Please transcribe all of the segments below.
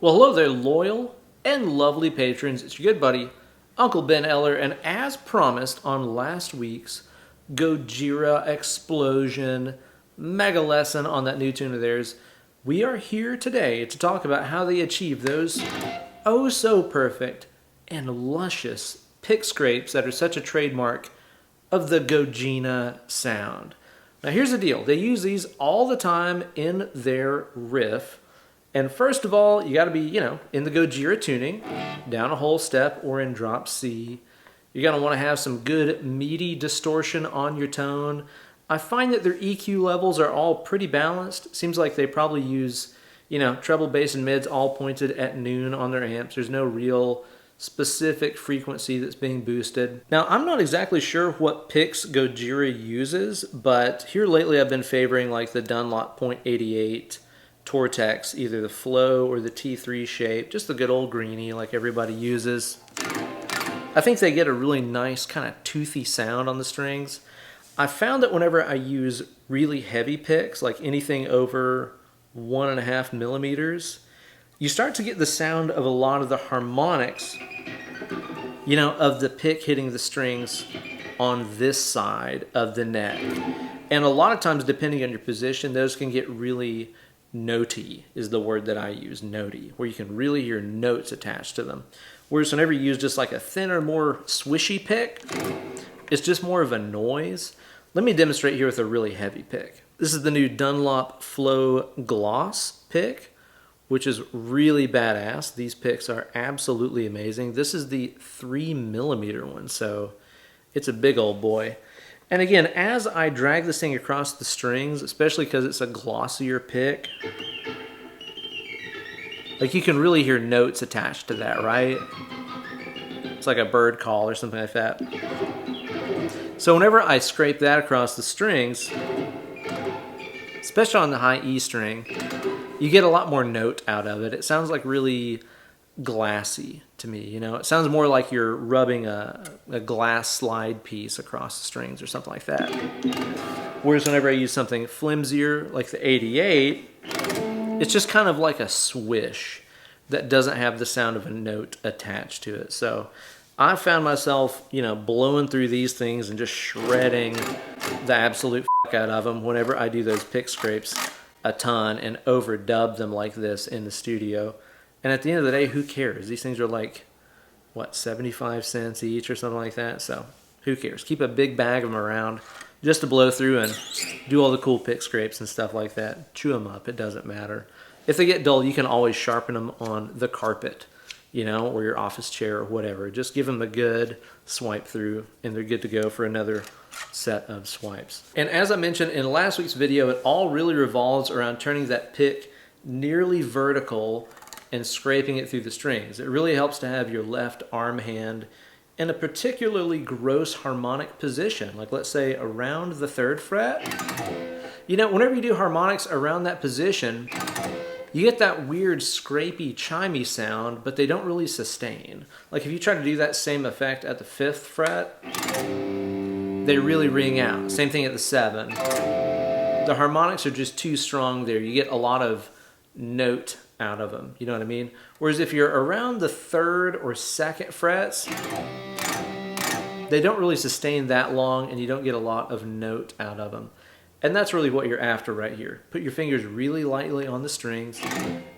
Well, hello there, loyal and lovely patrons. It's your good buddy, Uncle Ben Eller, and as promised on last week's Gojira Explosion mega lesson on that new tune of theirs, we are here today to talk about how they achieve those oh so perfect and luscious pick scrapes that are such a trademark of the Gojira sound. Now here's the deal. They use these all the time in their riff. And first of all, you got to be, in the Gojira tuning, down a whole step or in drop C. You're going to want to have some good meaty distortion on your tone. I find that their EQ levels are all pretty balanced. Seems like they probably use, treble, bass, and mids all pointed at noon on their amps. There's no real specific frequency that's being boosted. Now, I'm not exactly sure what picks Gojira uses, but here lately I've been favoring like the Dunlop .88 Tortex, either the Flow or the T3 shape, just the good old greenie like everybody uses. I think they get a really nice kind of toothy sound on the strings. I found that whenever I use really heavy picks, like anything over 1.5 millimeters, you start to get the sound of a lot of the harmonics, of the pick hitting the strings on this side of the neck. And a lot of times, depending on your position, those can get really notey is the word that I use, notey, where you can really hear notes attached to them. Whereas whenever you use just like a thinner, more swishy pick, it's just more of a noise. Let me demonstrate here with a really heavy pick. This is the new Dunlop Flow Gloss pick, which is really badass. These picks are absolutely amazing. This is the 3 millimeter one, so it's a big old boy. And again, as I drag this thing across the strings, especially because it's a glossier pick, like you can really hear notes attached to that, right? It's like a bird call or something like that. So whenever I scrape that across the strings, especially on the high E string, you get a lot more note out of it. It sounds like really glassy to me, It sounds more like you're rubbing a glass slide piece across the strings or something like that. Whereas whenever I use something flimsier like the 88, it's just kind of like a swish that doesn't have the sound of a note attached to it. So I found myself, blowing through these things and just shredding the absolute out of them whenever I do those pick scrapes a ton and overdub them like this in the studio. And at the end of the day, who cares? These things are like, 75 cents each or something like that. So who cares? Keep a big bag of them around just to blow through and do all the cool pick scrapes and stuff like that. Chew them up. It doesn't matter. If they get dull, you can always sharpen them on the carpet, or your office chair or whatever. Just give them a good swipe through and they're good to go for another set of swipes. And as I mentioned in last week's video, it all really revolves around turning that pick nearly vertical and scraping it through the strings. It really helps to have your left arm hand in a particularly gross harmonic position, like let's say around the 3rd fret. Whenever you do harmonics around that position, you get that weird scrapey, chimey sound, but they don't really sustain. Like if you try to do that same effect at the 5th fret, they really ring out. Same thing at the 7. The harmonics are just too strong there. You get a lot of note out of them, you know what I mean? Whereas if you're around the 3rd or 2nd frets, they don't really sustain that long and you don't get a lot of note out of them. And that's really what you're after right here. Put your fingers really lightly on the strings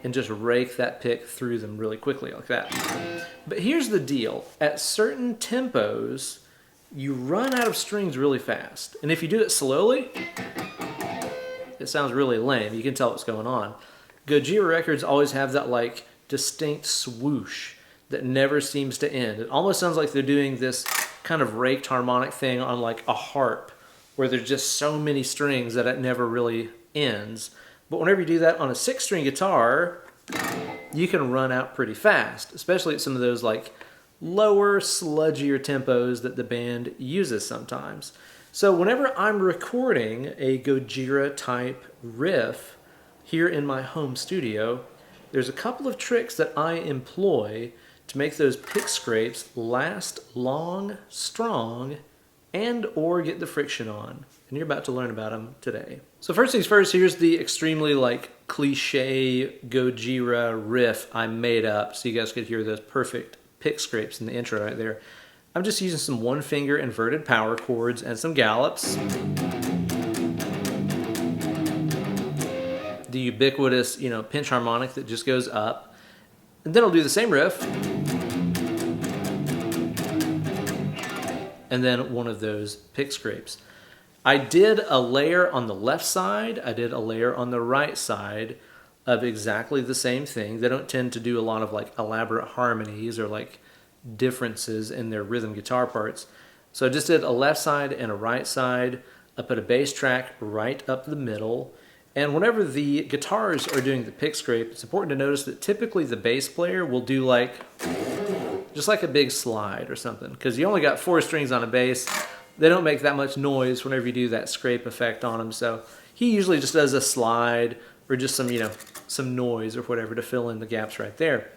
and just rake that pick through them really quickly like that. But here's the deal. At certain tempos, you run out of strings really fast. And if you do it slowly, it sounds really lame. You can tell what's going on. Gojira records always have that like distinct swoosh that never seems to end. It almost sounds like they're doing this kind of raked harmonic thing on like a harp where there's just so many strings that it never really ends. But whenever you do that on a 6-string guitar, you can run out pretty fast, especially at some of those like lower, sludgier tempos that the band uses sometimes. So whenever I'm recording a Gojira type riff here in my home studio, there's a couple of tricks that I employ to make those pick scrapes last long, strong, and or get the friction on. And you're about to learn about them today. So first things first, here's the extremely cliche Gojira riff I made up so you guys could hear those perfect pick scrapes in the intro right there. I'm just using some one finger inverted power chords and some gallops. The ubiquitous, pinch harmonic that just goes up. And then I'll do the same riff. And then one of those pick scrapes. I did a layer on the left side, I did a layer on the right side of exactly the same thing. They don't tend to do a lot of like elaborate harmonies or like differences in their rhythm guitar parts. So I just did a left side and a right side. I put a bass track right up the middle. And whenever the guitars are doing the pick scrape, it's important to notice that typically the bass player will do just like a big slide or something, because you only got 4 strings on a bass. They don't make that much noise whenever you do that scrape effect on them. So he usually just does a slide or just some noise or whatever to fill in the gaps right there.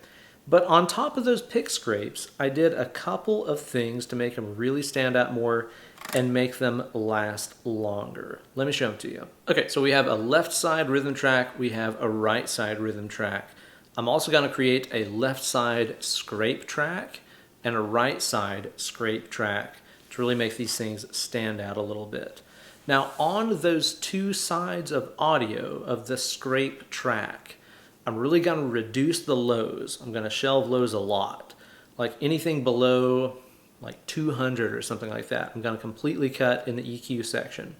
But on top of those pick scrapes, I did a couple of things to make them really stand out more and make them last longer. Let me show them to you. Okay, so we have a left side rhythm track, we have a right side rhythm track. I'm also going to create a left side scrape track and a right side scrape track to really make these things stand out a little bit. Now on those 2 sides of audio of the scrape track, I'm really going to reduce the lows. I'm going to shelve lows a lot. Like anything below like 200 or something like that, I'm going to completely cut in the EQ section.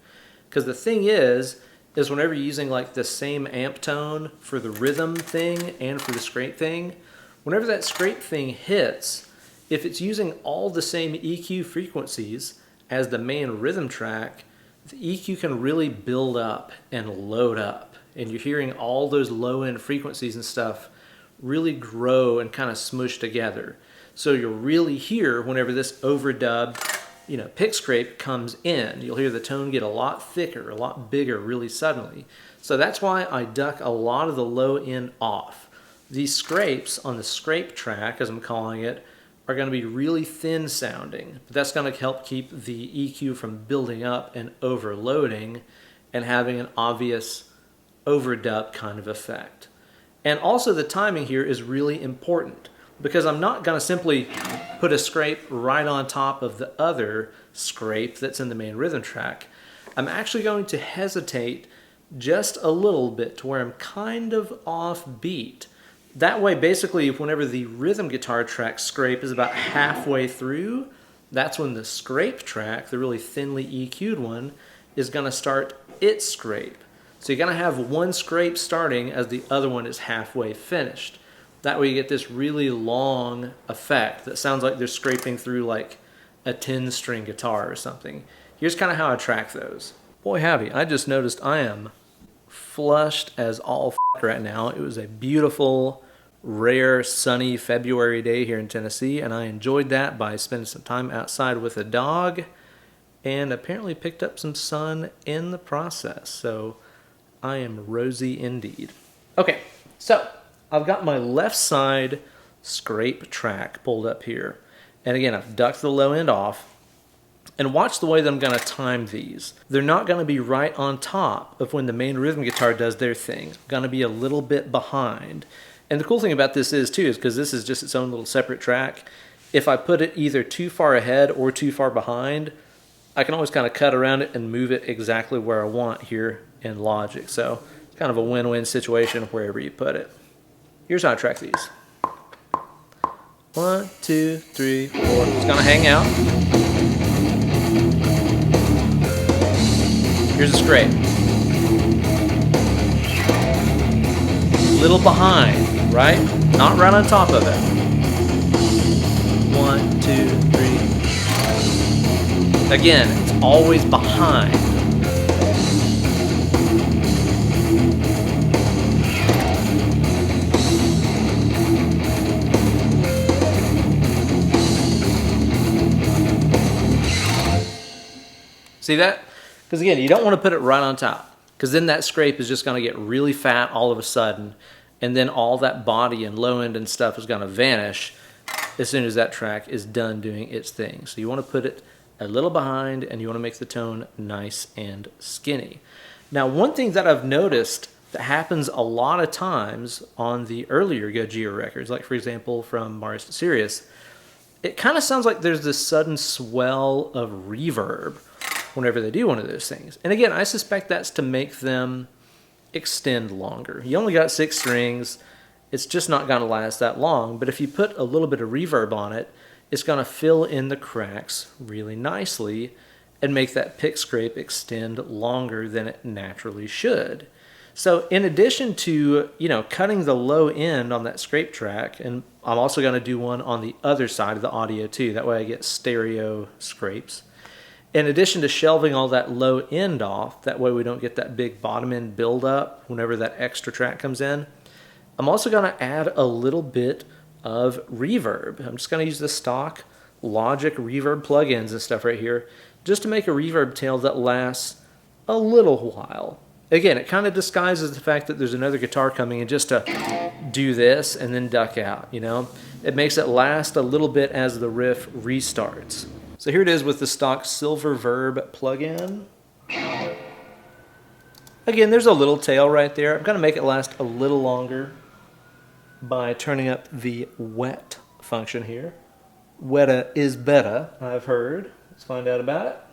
Because the thing is whenever you're using like the same amp tone for the rhythm thing and for the scrape thing, whenever that scrape thing hits, if it's using all the same EQ frequencies as the main rhythm track, the EQ can really build up and load up. And you're hearing all those low end frequencies and stuff really grow and kind of smush together. So you'll really hear whenever this overdub, pick scrape comes in, you'll hear the tone get a lot thicker, a lot bigger really suddenly. So that's why I duck a lot of the low end off. These scrapes on the scrape track, as I'm calling it, are going to be really thin sounding. But that's going to help keep the EQ from building up and overloading and having an obvious overdub kind of effect. And also the timing here is really important, because I'm not going to simply put a scrape right on top of the other scrape that's in the main rhythm track. I'm actually going to hesitate just a little bit to where I'm kind of off beat. That way, basically, whenever the rhythm guitar track scrape is about halfway through, that's when the scrape track, the really thinly EQ'd one, is going to start its scrape. So you're going to have one scrape starting as the other one is halfway finished. That way you get this really long effect that sounds like they're scraping through like a 10-string guitar or something. Here's kind of how I track those. Boy howdy, I just noticed I am flushed as all f*** right now. It was a beautiful, rare, sunny February day here in Tennessee, and I enjoyed that by spending some time outside with a dog and apparently picked up some sun in the process. So I am rosy indeed. Okay, so I've got my left side scrape track pulled up here. And again, I've ducked the low end off. And watch the way that I'm going to time these. They're not going to be right on top of when the main rhythm guitar does their thing. I'm going to be a little bit behind. And the cool thing about this is, too, is because this is just its own little separate track, if I put it either too far ahead or too far behind, I can always kind of cut around it and move it exactly where I want here in Logic. So it's kind of a win-win situation wherever you put it. Here's how I track these. 1, 2, 3, 4. It's going to hang out. Here's a scrape. Little behind, right? Not right on top of it. 1, 2, 3. Again, it's always behind. See that? Because again, you don't want to put it right on top, because then that scrape is just going to get really fat all of a sudden, and then all that body and low end and stuff is going to vanish as soon as that track is done doing its thing. So you want to put it a little behind, and you want to make the tone nice and skinny. Now, one thing that I've noticed that happens a lot of times on the earlier Gojira records, like for example from Mars to Sirius. It kind of sounds like there's this sudden swell of reverb whenever they do one of those things. And again, I suspect that's to make them extend longer. You only got 6 strings. It's just not going to last that long. But if you put a little bit of reverb on it, it's going to fill in the cracks really nicely and make that pick scrape extend longer than it naturally should. So in addition to, cutting the low end on that scrape track, and I'm also going to do one on the other side of the audio too, that way I get stereo scrapes. In addition to shelving all that low end off, that way we don't get that big bottom end buildup whenever that extra track comes in, I'm also going to add a little bit of reverb. I'm just going to use the stock Logic reverb plugins and stuff right here just to make a reverb tail that lasts a little while. Again, it kind of disguises the fact that there's another guitar coming in just to do this and then duck out, It makes it last a little bit as the riff restarts. So here it is with the stock Silververb plugin. Again, there's a little tail right there. I'm going to make it last a little longer by turning up the wet function here. Weta is better, I've heard. Let's find out about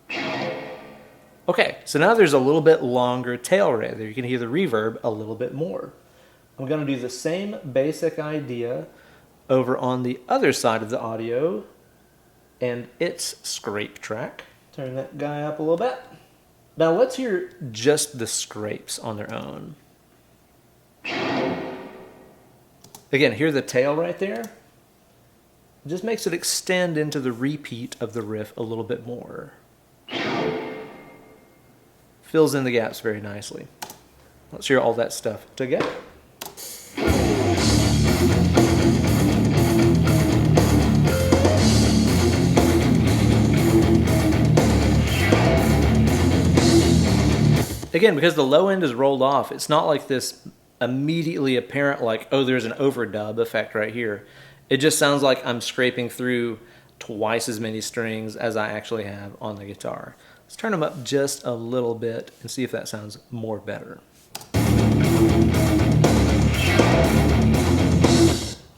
it. Okay, so now there's a little bit longer tail right there. You can hear the reverb a little bit more. I'm going to do the same basic idea over on the other side of the audio and its scrape track. Turn that guy up a little bit. Now let's hear just the scrapes on their own. Again, hear the tail right there? It just makes it extend into the repeat of the riff a little bit more. Fills in the gaps very nicely. Let's hear all that stuff together. Again, because the low end is rolled off, it's not like this immediately apparent like, oh, there's an overdub effect right here. It just sounds like I'm scraping through twice as many strings as I actually have on the guitar. Let's turn them up just a little bit and see if that sounds more better.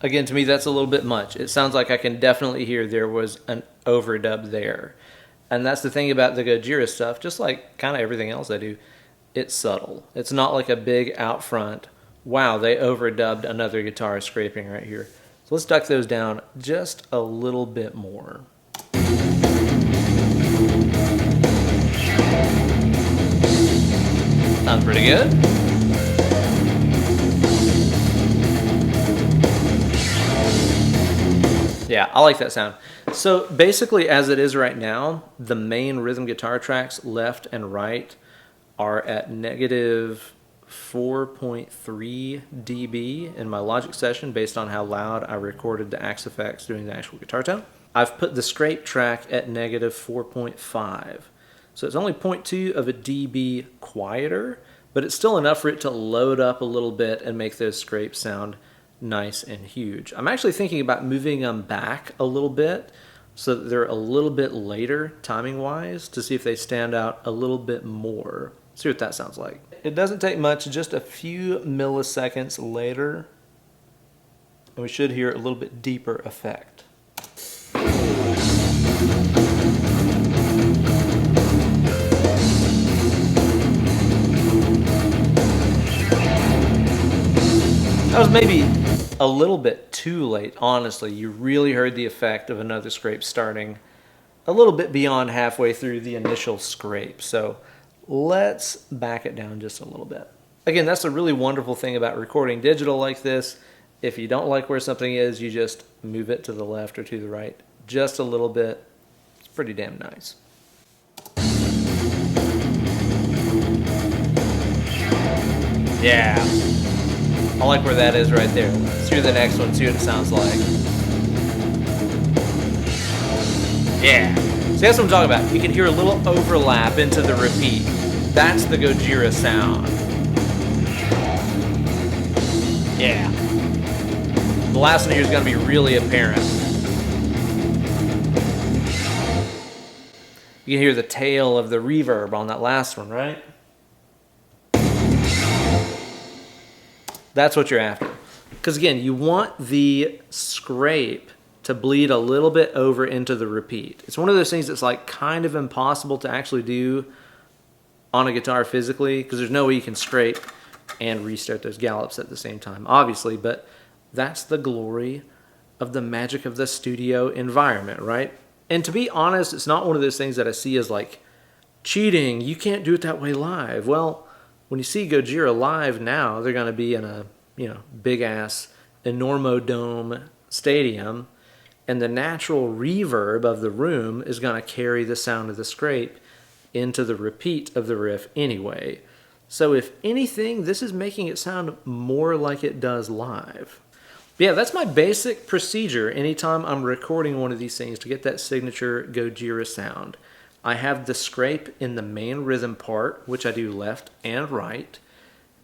Again, to me, that's a little bit much. It sounds like I can definitely hear there was an overdub there. And that's the thing about the Gojira stuff, just like kind of everything else I do, it's subtle. It's not like a big out front, wow, they overdubbed another guitar scraping right here. So let's duck those down just a little bit more. Sounds pretty good. Yeah, I like that sound. So basically, as it is right now, the main rhythm guitar tracks left and right are at negative 4.3 dB in my Logic session based on how loud I recorded the Axe effects during the actual guitar tone. I've put the scrape track at negative 4.5. So it's only 0.2 of a dB quieter, but it's still enough for it to load up a little bit and make those scrapes sound nice and huge. I'm actually thinking about moving them back a little bit so that they're a little bit later timing-wise to see if they stand out a little bit more. See what that sounds like. It doesn't take much, just a few milliseconds later, and we should hear a little bit deeper effect. That was maybe a little bit too late, honestly. You really heard the effect of another scrape starting a little bit beyond halfway through the initial scrape. So let's back it down just a little bit. Again, that's a really wonderful thing about recording digital like this. If you don't like where something is, you just move it to the left or to the right just a little bit. It's pretty damn nice. Yeah. I like where that is right there. Let's hear the next one, see what it sounds like. Yeah. See, that's what I'm talking about. You can hear a little overlap into the repeat. That's the Gojira sound. Yeah. The last one here is going to be really apparent. You can hear the tail of the reverb on that last one, right? That's what you're after. Because again, you want the scrape to bleed a little bit over into the repeat. It's one of those things that's like kind of impossible to actually do on a guitar physically, because there's no way you can scrape and restart those gallops at the same time, obviously, but that's the glory of the magic of the studio environment, right? And to be honest, it's not one of those things that I see as like cheating. You can't do it that way live. Well, when you see Gojira live now, they're going to be in a, big ass Enormo Dome stadium, and the natural reverb of the room is going to carry the sound of the scrape into the repeat of the riff anyway. So if anything, this is making it sound more like it does live. But yeah, that's my basic procedure anytime I'm recording one of these things to get that signature Gojira sound. I have the scrape in the main rhythm part, which I do left and right.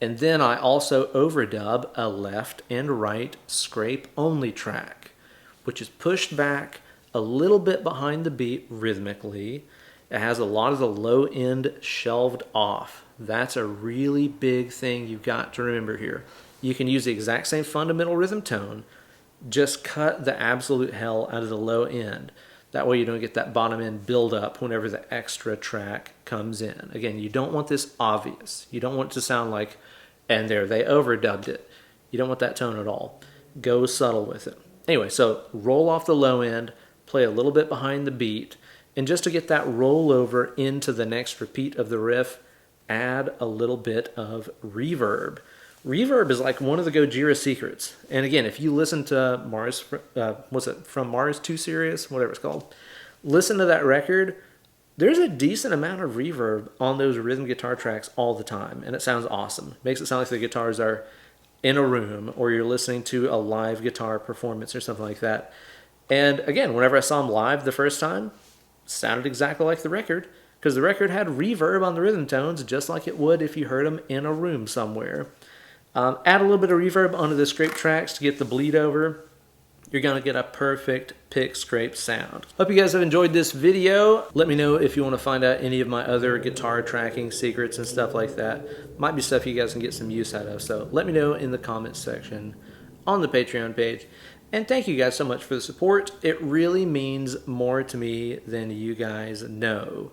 And then I also overdub a left and right scrape only track, which is pushed back a little bit behind the beat rhythmically. It has a lot of the low end shelved off. That's a really big thing you've got to remember here. You can use the exact same fundamental rhythm tone, just cut the absolute hell out of the low end. That way you don't get that bottom end build up whenever the extra track comes in. Again, you don't want this obvious. You don't want it to sound like, and there, they overdubbed it. You don't want that tone at all. Go subtle with it. Anyway, so roll off the low end, play a little bit behind the beat, and just to get that rollover into the next repeat of the riff, add a little bit of reverb. Reverb is like one of the Gojira secrets. And again, if you listen to Mars, From Mars to Sirius, whatever it's called, listen to that record, there's a decent amount of reverb on those rhythm guitar tracks all the time, and it sounds awesome. It makes it sound like the guitars are in a room, or you're listening to a live guitar performance or something like that. And again, whenever I saw them live the first time, it sounded exactly like the record, because the record had reverb on the rhythm tones just like it would if you heard them in a room somewhere. Add a little bit of reverb onto the scrape tracks to get the bleed over. You're going to get a perfect pick scrape sound. Hope you guys have enjoyed this video. Let me know if you want to find out any of my other guitar tracking secrets and stuff like that. Might be stuff you guys can get some use out of. So let me know in the comments section on the Patreon page. And thank you guys so much for the support. It really means more to me than you guys know.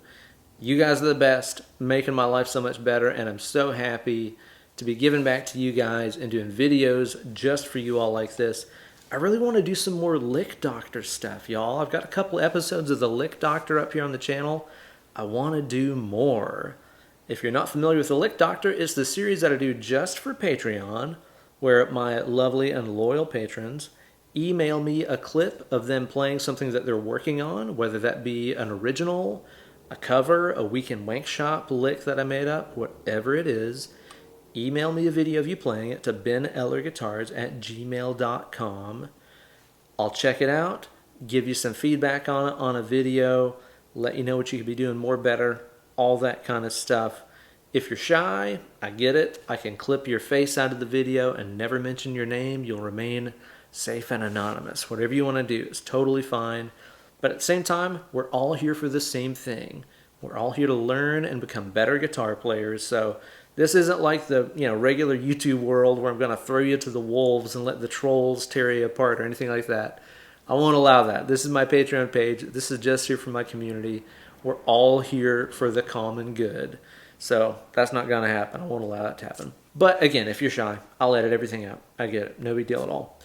You guys are the best, making my life so much better, and I'm so happy to be giving back to you guys and doing videos just for you all like this. I really want to do some more Lick Doctor stuff, y'all. I've got a couple episodes of the Lick Doctor up here on the channel. I want to do more. If you're not familiar with the Lick Doctor, it's the series that I do just for Patreon, where my lovely and loyal patrons email me a clip of them playing something that they're working on, whether that be an original, a cover, a Weekend Wank Shop lick that I made up, whatever it is. Email me a video of you playing it to benellerguitars@gmail.com. I'll check it out, give you some feedback on it on a video, let you know what you could be doing more better, all that kind of stuff. If you're shy, I get it. I can clip your face out of the video and never mention your name. You'll remain safe and anonymous. Whatever you want to do is totally fine. But at the same time, we're all here for the same thing. We're all here to learn and become better guitar players. So this isn't like the regular YouTube world where I'm going to throw you to the wolves and let the trolls tear you apart or anything like that. I won't allow that. This is my Patreon page. This is just here for my community. We're all here for the common good. So that's not going to happen. I won't allow that to happen. But again, if you're shy, I'll edit everything out. I get it. No big deal at all.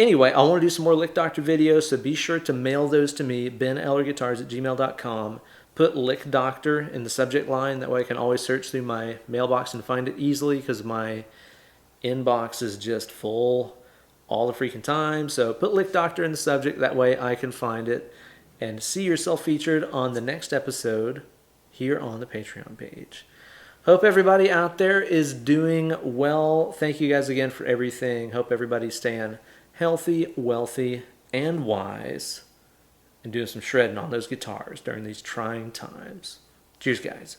Anyway, I want to do some more Lick Doctor videos, so be sure to mail those to me, benellerguitars@gmail.com. Put Lick Doctor in the subject line. That way I can always search through my mailbox and find it easily, because my inbox is just full all the freaking time. So put Lick Doctor in the subject. That way I can find it and see yourself featured on the next episode here on the Patreon page. Hope everybody out there is doing well. Thank you guys again for everything. Hope everybody's staying healthy, wealthy, and wise, and doing some shredding on those guitars during these trying times. Cheers, guys.